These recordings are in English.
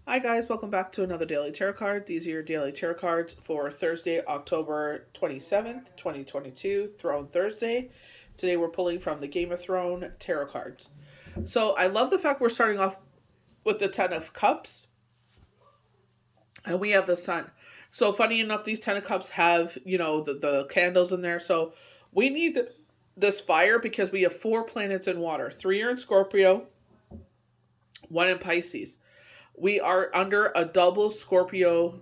Hi guys, welcome back to another daily tarot card. These are your daily tarot cards for Thursday, October 27th, 2022, Throne Thursday. Today we're pulling from the Game of Thrones tarot cards. So I love the fact we're starting off with the Ten of Cups and we have the Sun. So funny enough, these Ten of Cups have, the candles in there. So we need this fire because we have 4 planets in water. 3 are in Scorpio, 1 in Pisces. We are under a double Scorpio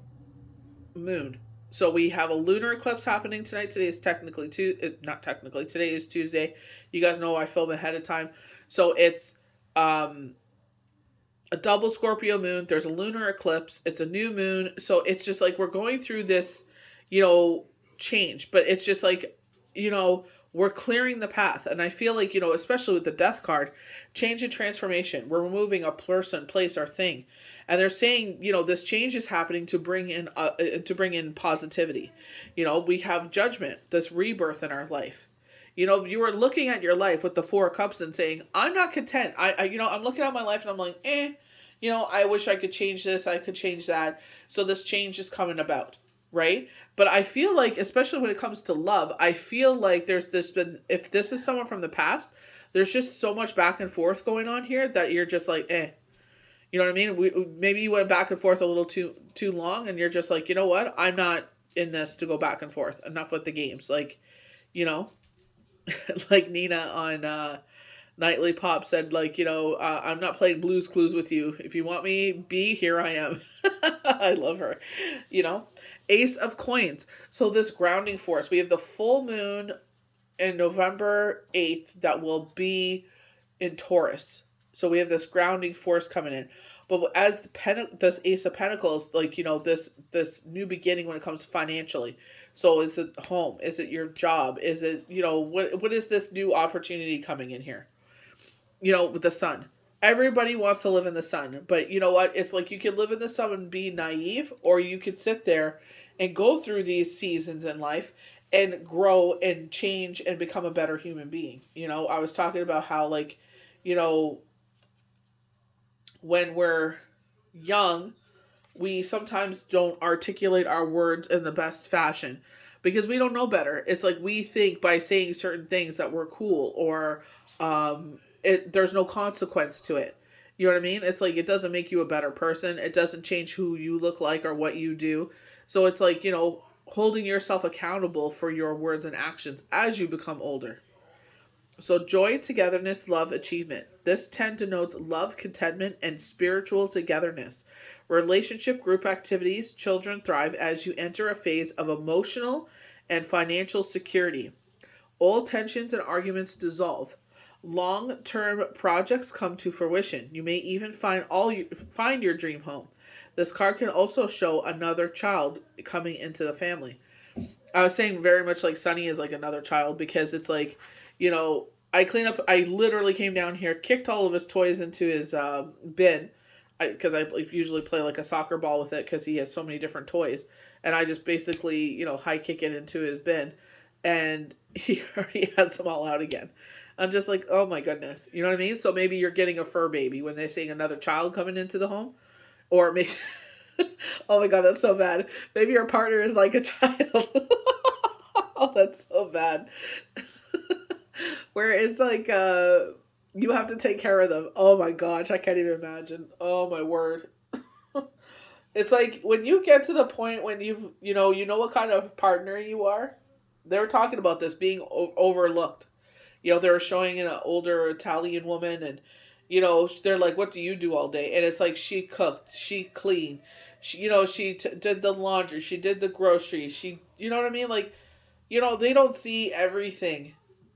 moon. So we have a lunar eclipse happening tonight. Today is technically not technically. Today is Tuesday. You guys know I film ahead of time. So it's um a double Scorpio moon. There's a lunar eclipse. It's a new moon. So it's just like we're going through this, you know, change, but it's just like, you know, we're clearing the path. And I feel like, especially with the death card, change and transformation. We're removing a person, place, or thing. And they're saying, this change is happening to bring in positivity. We have judgment, this rebirth in our life. You were looking at your life with the 4 cups and saying, I'm not content. I'm looking at my life and I'm like, I wish I could change this. I could change that. So this change is coming about. Right. But I feel like, especially when it comes to love, I feel like if this is someone from the past, there's just so much back and forth going on here that you're just like, eh. You know what I mean? Maybe you went back and forth a little too long and you're just like, you know what? I'm not in this to go back and forth. Enough with the games. Like, you know, like Nina on Nightly Pop said, like, I'm not playing Blues Clues with you. If you want me, be here I am. I love her. You know, Ace of Coins. So this grounding force. We have the full moon in November 8th that will be in Taurus. So we have this grounding force coming in. But as this Ace of Pentacles, like, this new beginning when it comes financially. So is it home? Is it your job? Is it, what is this new opportunity coming in here? With the sun. Everybody wants to live in the sun, but you know what? It's like you can live in the sun and be naive, or you could sit there and go through these seasons in life and grow and change and become a better human being. I was talking about how, like, you know, when we're young, we sometimes don't articulate our words in the best fashion because we don't know better. It's like we think by saying certain things that we're cool, or there's no consequence to it. You know what I mean? It's like it doesn't make you a better person. It doesn't change who you look like or what you do. So it's like, holding yourself accountable for your words and actions as you become older. So joy, togetherness, love, achievement. This 10 denotes love, contentment, and spiritual togetherness. Relationship, group activities, children thrive as you enter a phase of emotional and financial security. All tensions and arguments dissolve. Long-term projects come to fruition. You may even find your dream home. This card can also show another child coming into the family. I was saying very much like Sunny is like another child because it's like, I literally came down here, kicked all of his toys into his bin, because I usually play like a soccer ball with it because he has so many different toys. And I just basically, high kick it into his bin. And he already has them all out again. I'm just like, oh my goodness. You know what I mean? So maybe you're getting a fur baby when they're seeing another child coming into the home. Or maybe, oh my God, that's so bad. Maybe your partner is like a child. Oh, that's so bad. Where it's like, you have to take care of them. Oh my gosh, I can't even imagine. Oh my word. It's like when you get to the point when you know what kind of partner you are. They were talking about this being overlooked. They were showing an older Italian woman, and they're like, "What do you do all day?" And it's like she cooked, she cleaned, she did the laundry, she did the groceries, you know what I mean? Like, they don't see everything.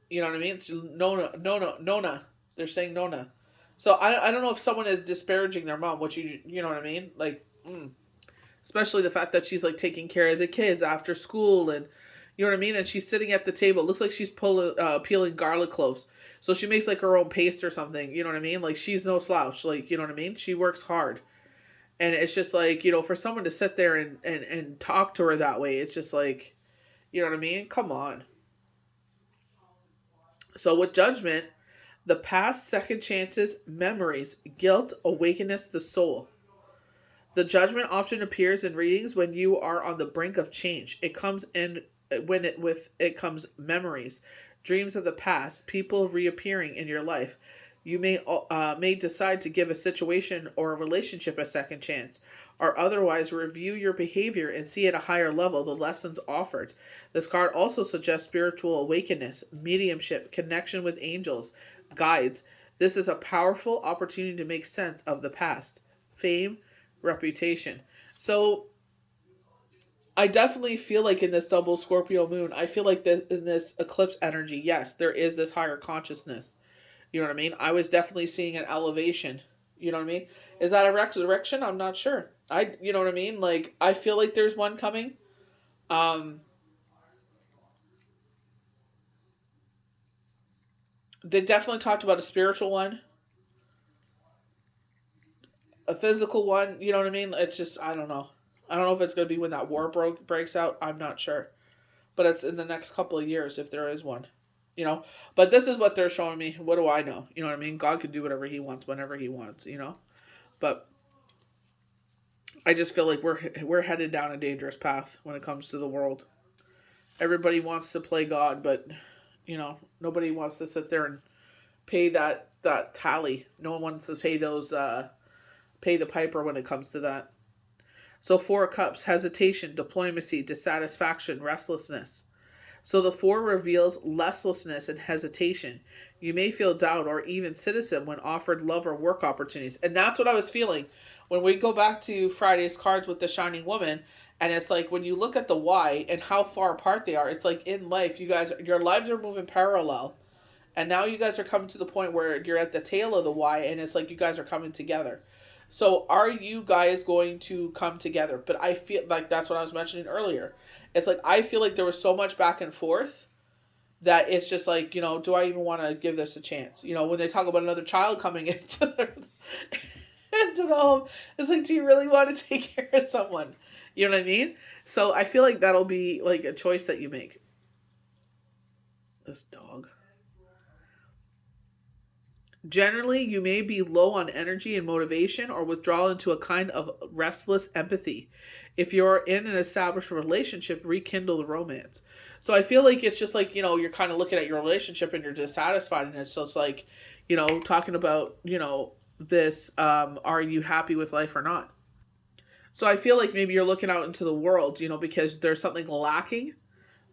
You know what I mean? It's Nona, Nona, Nona. They're saying Nona. So I don't know if someone is disparaging their mom. What you know what I mean? Like, especially the fact that she's like taking care of the kids after school, and you know what I mean. And she's sitting at the table. It looks like she's peeling garlic cloves. So she makes like her own paste or something. You know what I mean? Like she's no slouch. Like, you know what I mean? She works hard. And it's just like, for someone to sit there and talk to her that way, it's just like, you know what I mean? Come on. So with judgment, the past, second chances, memories, guilt, awakenness, the soul. The judgment often appears in readings when you are on the brink of change. It comes in when it comes memories, dreams of the past, people reappearing in your life. You may decide to give a situation or a relationship a second chance, or otherwise review your behavior and see at a higher level the lessons offered. This card also suggests spiritual awakeness, mediumship, connection with angels, guides. This is a powerful opportunity to make sense of the past, fame, reputation. So I definitely feel like in this double Scorpio moon, I feel like this in this eclipse energy, yes, there is this higher consciousness. You know what I mean? I was definitely seeing an elevation. You know what I mean? Is that a resurrection? I'm not sure. You know what I mean? Like, I feel like there's one coming. Um, they definitely talked about a spiritual one, a physical one. You know what I mean? It's just, I don't know. I don't know if it's going to be when that war breaks out. I'm not sure. But it's in the next couple of years if there is one. You know? But this is what they're showing me. What do I know? You know what I mean? God can do whatever he wants whenever he wants, you know? But I just feel like we're headed down a dangerous path when it comes to the world. Everybody wants to play God, but you know, nobody wants to sit there and pay that tally. No one wants to pay those pay the piper when it comes to that. So 4 cups, hesitation, diplomacy, dissatisfaction, restlessness. So the 4 reveals restlessness and hesitation. You may feel doubt or even cynicism when offered love or work opportunities. And that's what I was feeling when we go back to Friday's cards with the Shining Woman. And it's like when you look at the why and how far apart they are, it's like in life, you guys, your lives are moving parallel. And now you guys are coming to the point where you're at the tail of the Y, and it's like you guys are coming together. So are you guys going to come together? But I feel like that's what I was mentioning earlier. It's like I feel like there was so much back and forth that it's just like, you know, do I even want to give this a chance? You know, when they talk about another child coming into into the home, it's like, do you really want to take care of someone? You know what I mean? So I feel like that'll be like a choice that you make. This dog. Generally, you may be low on energy and motivation or withdraw into a kind of restless empathy. If you're in an established relationship, rekindle the romance. So I feel like it's just like, you know, you're kind of looking at your relationship and you're dissatisfied. And it's just like, you know, talking about, you know, this, are you happy with life or not? So I feel like maybe you're looking out into the world, you know, because there's something lacking.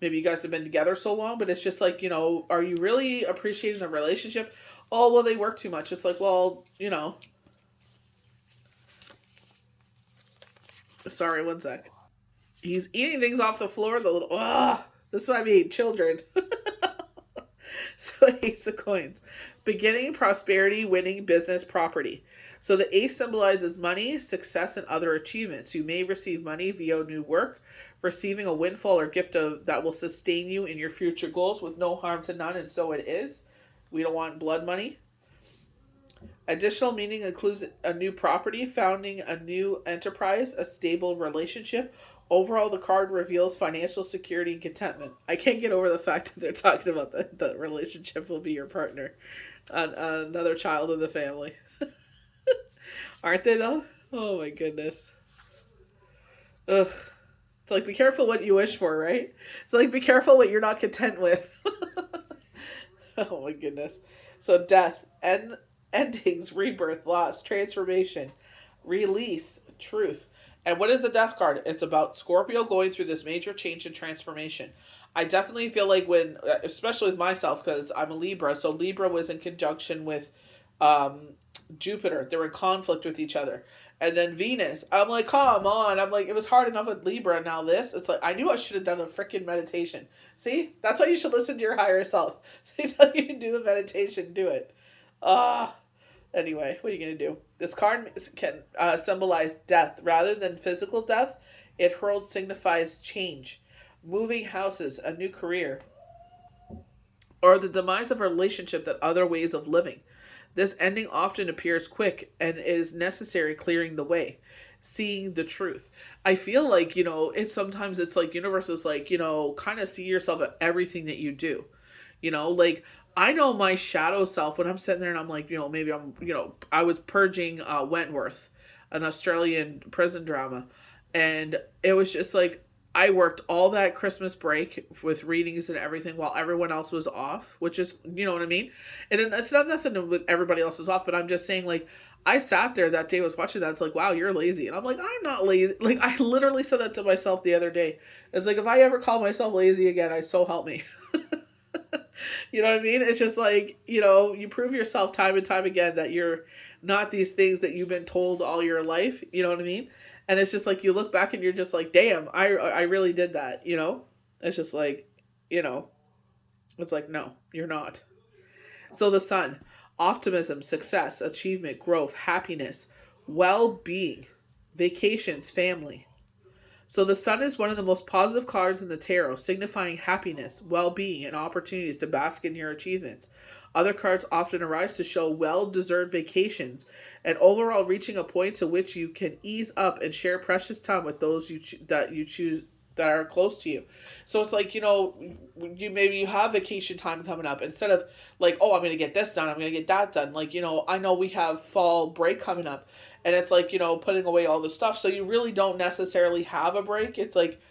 Maybe you guys have been together so long, but it's just like, you know, are you really appreciating the relationship? Oh, well, they work too much. It's like, well, you know. Sorry, one sec. He's eating things off the floor. The little, this is what I mean, children. So Ace of Coins. Beginning, prosperity, winning, business, property. So the Ace symbolizes money, success, and other achievements. You may receive money via new work, receiving a windfall or gift that will sustain you in your future goals with no harm to none, and so it is. We don't want blood money. Additional meaning includes a new property, founding a new enterprise, a stable relationship. Overall, the card reveals financial security and contentment. I can't get over the fact that they're talking about the relationship will be your partner. Another child in the family. Aren't they, though? Oh, my goodness. Ugh. It's like, be careful what you wish for, right? It's like, be careful what you're not content with. Oh, my goodness. So, death, endings, rebirth, loss, transformation, release, truth. And what is the death card? It's about Scorpio going through this major change and transformation. I definitely feel like when, especially with myself, because I'm a Libra, so Libra was in conjunction with Jupiter. They were in conflict with each other. And then Venus, I'm like, come on. I'm like, it was hard enough with Libra. Now this, it's like, I knew I should have done a freaking meditation. See? That's why you should listen to your higher self. They tell you to do a meditation, do it. Anyway, what are you going to do? This card can symbolize death. Rather than physical death, it signifies change. Moving houses, a new career, or the demise of a relationship that other ways of living. This ending often appears quick and is necessary clearing the way. Seeing the truth. I feel like, you know, sometimes it's like universe is like, you know, kind of see yourself at everything that you do. You know, like I know my shadow self when I'm sitting there and I'm like, you know, maybe I'm, you know, I was purging Wentworth an Australian prison drama. And it was just like, I worked all that Christmas break with readings and everything while everyone else was off, which is, you know what I mean? And it's not nothing with everybody else is off, but I'm just saying, like, I sat there that day, was watching that. It's like, wow, you're lazy. And I'm like, I'm not lazy. Like, I literally said that to myself the other day. It's like, if I ever call myself lazy again, so help me. You know what I mean? It's just like, you prove yourself time and time again that you're not these things that you've been told all your life. You know what I mean? And it's just like, you look back and you're just like, damn, I really did that, It's just like, it's like, no, you're not. So the sun, optimism, success, achievement, growth, happiness, well-being, vacations, family. So the sun is one of the most positive cards in the tarot, signifying happiness, well-being, and opportunities to bask in your achievements. Other cards often arise to show well-deserved vacations and overall reaching a point to which you can ease up and share precious time with those that you choose that are close to you. So it's like, you have vacation time coming up. Instead of like, oh, I'm going to get this done, I'm going to get that done. Like, I know we have fall break coming up, and it's like, putting away all the stuff. So you really don't necessarily have a break. It's like,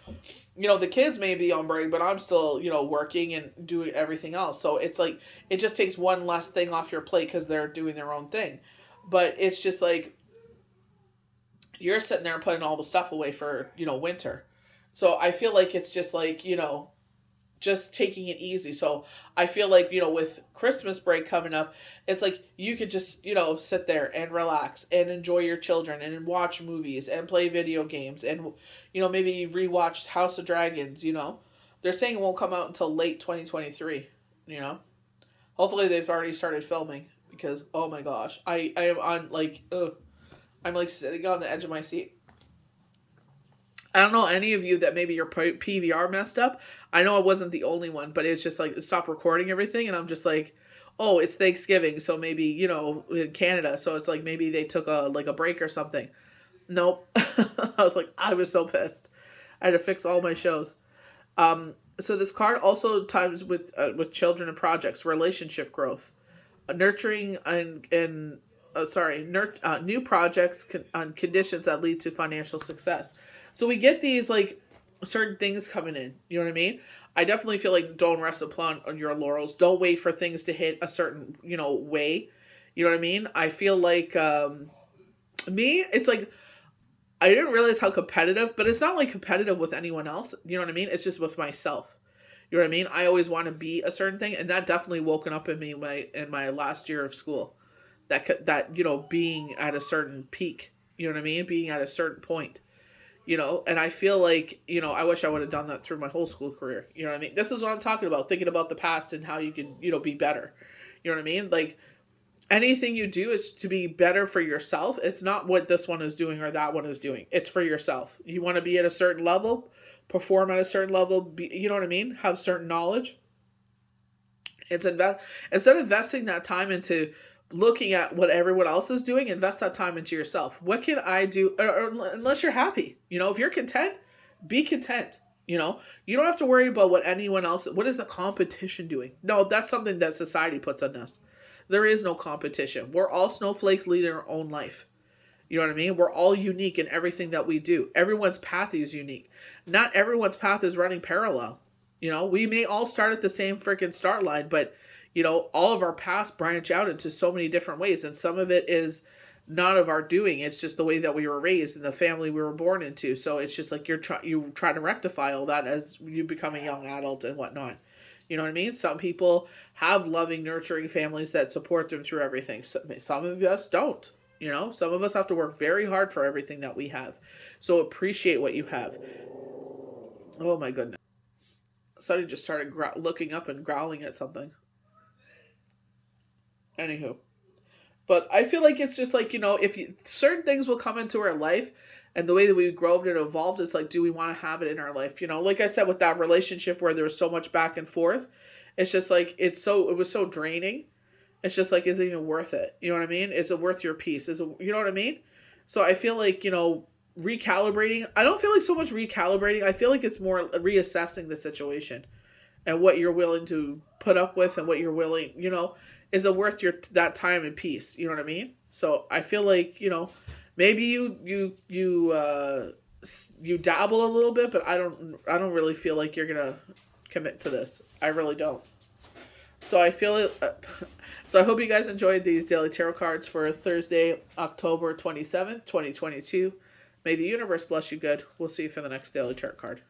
the kids may be on break, but I'm still, working and doing everything else. So it's like, it just takes one less thing off your plate because they're doing their own thing. But it's just like, you're sitting there putting all the stuff away for, winter. So I feel like it's just like, just taking it easy. So I feel like, with Christmas break coming up, it's like you could just, sit there and relax and enjoy your children and watch movies and play video games and, maybe rewatch House of Dragons, They're saying it won't come out until late 2023, Hopefully they've already started filming because, oh my gosh, I am on like, I'm like sitting on the edge of my seat. I don't know any of you that maybe your PVR messed up. I know I wasn't the only one, but it's just like it stopped recording everything, and I'm just like, oh, it's Thanksgiving, so maybe in Canada, so it's like maybe they took a break or something. Nope. I was so pissed. I had to fix all my shows. So this card also times with children and projects, relationship growth, nurturing new projects on conditions that lead to financial success. So we get these like certain things coming in. You know what I mean? I definitely feel like don't rest upon your laurels. Don't wait for things to hit a certain, way. You know what I mean? I feel like me, it's like I didn't realize how competitive, but it's not like competitive with anyone else. You know what I mean? It's just with myself. You know what I mean? I always want to be a certain thing, and that definitely woken up in me in my last year of school. That being at a certain peak. You know what I mean? Being at a certain point. And I feel like, I wish I would have done that through my whole school career. You know what I mean? This is what I'm talking about, thinking about the past and how you can, be better. You know what I mean? Like, anything you do is to be better for yourself. It's not what this one is doing or that one is doing. It's for yourself. You want to be at a certain level, perform at a certain level, you know what I mean? Have certain knowledge. Instead of investing that time into looking at what everyone else is doing, invest that time into yourself. What can I do? Or unless you're happy, if you're content, be content. You don't have to worry about what anyone else, what is the competition doing? No, that's something that society puts on us. There is no competition. We're all snowflakes leading our own life. You know what I mean? We're all unique in everything that we do. Everyone's path is unique. Not everyone's path is running parallel. We may all start at the same freaking start line, but all of our paths branch out into so many different ways. And some of it is not of our doing. It's just the way that we were raised and the family we were born into. So it's just like you try to rectify all that as you become a young adult and whatnot. You know what I mean? Some people have loving, nurturing families that support them through everything. Some of us don't. Some of us have to work very hard for everything that we have. So appreciate what you have. Oh my goodness. Sonny just started looking up and growling at something. Anywho. But I feel like it's just like, certain things will come into our life, and the way that we grow and evolved is like, do we want to have it in our life? Like I said, with that relationship where there was so much back and forth, it's just like, it was so draining. It's just like, is it even worth it? You know what I mean? Is it worth your peace? You know what I mean? So I feel like, recalibrating. I don't feel like so much recalibrating. I feel like it's more reassessing the situation and what you're willing to put up with and what you're willing, is it worth that time and peace? You know what I mean? So I feel like, Maybe you dabble a little bit, but I don't really feel like you're gonna commit to this. I really don't. So I feel it. So I hope you guys enjoyed these daily tarot cards for Thursday, October 27th, 2022. May the universe bless you good. We'll see you for the next daily tarot card.